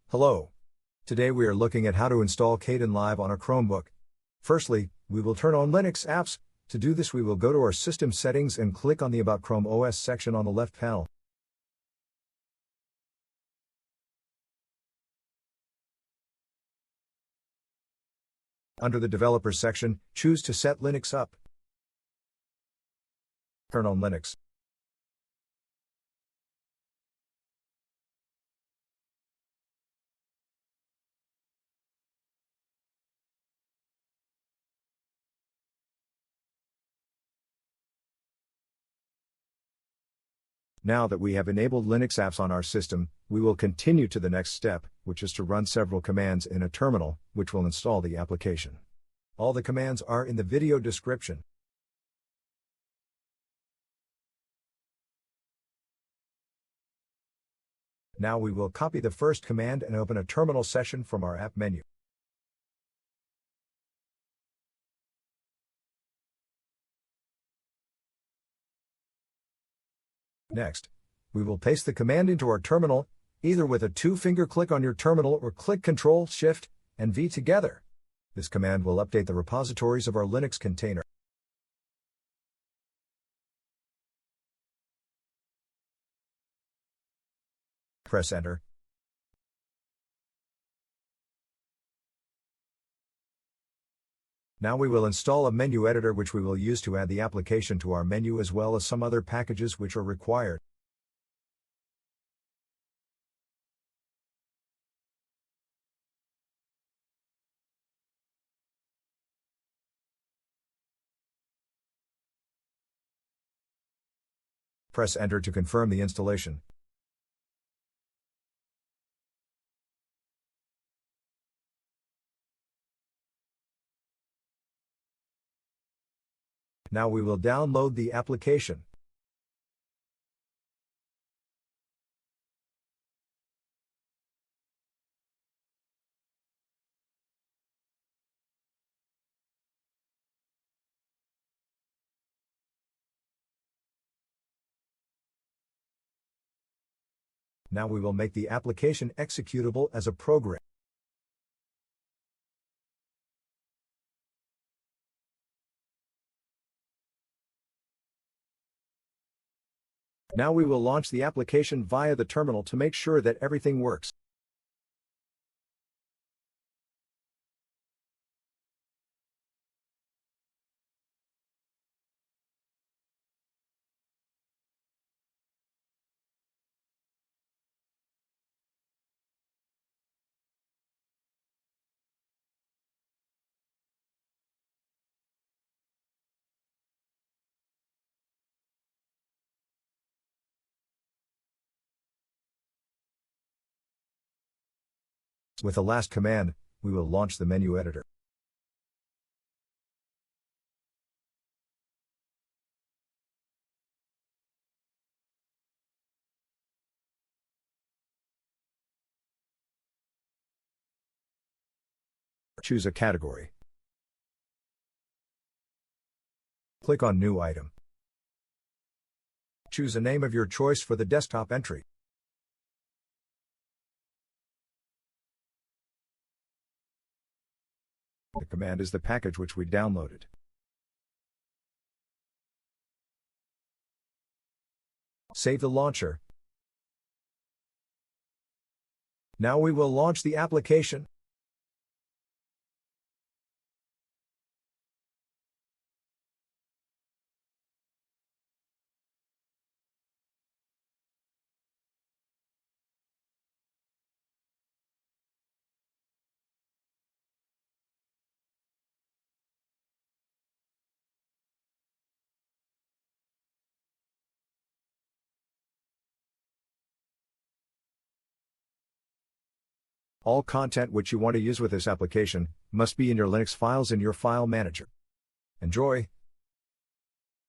Hello. Today we are looking at how to install Kdenlive on a Chromebook. Firstly, we will turn on Linux apps. To do this, we will go to our system settings and click on the About Chrome OS section on the left panel. Under the Developers section, choose to set Linux up. Turn on Linux. Now that we have enabled Linux apps on our system, we will continue to the next step, which is to run several commands in a terminal, which will install the application. All the commands are in the video description. Now we will copy the first command and open a terminal session from our app menu. Next, we will paste the command into our terminal, either with a two-finger click on your terminal or click Ctrl, Shift, and V together. This command will update the repositories of our Linux container. Press Enter. Now we will install a menu editor which we will use to add the application to our menu as well as some other packages which are required. Press Enter to confirm the installation. Now we will download the application. Now we will make the application executable as a program. Now we will launch the application via the terminal to make sure that everything works. With the last command, we will launch the menu editor. Choose a category. Click on New Item. Choose a name of your choice for the desktop entry. The command is the package which we downloaded. Save the launcher. Now we will launch the application. All content which you want to use with this application must be in your Linux files in your file manager. Enjoy!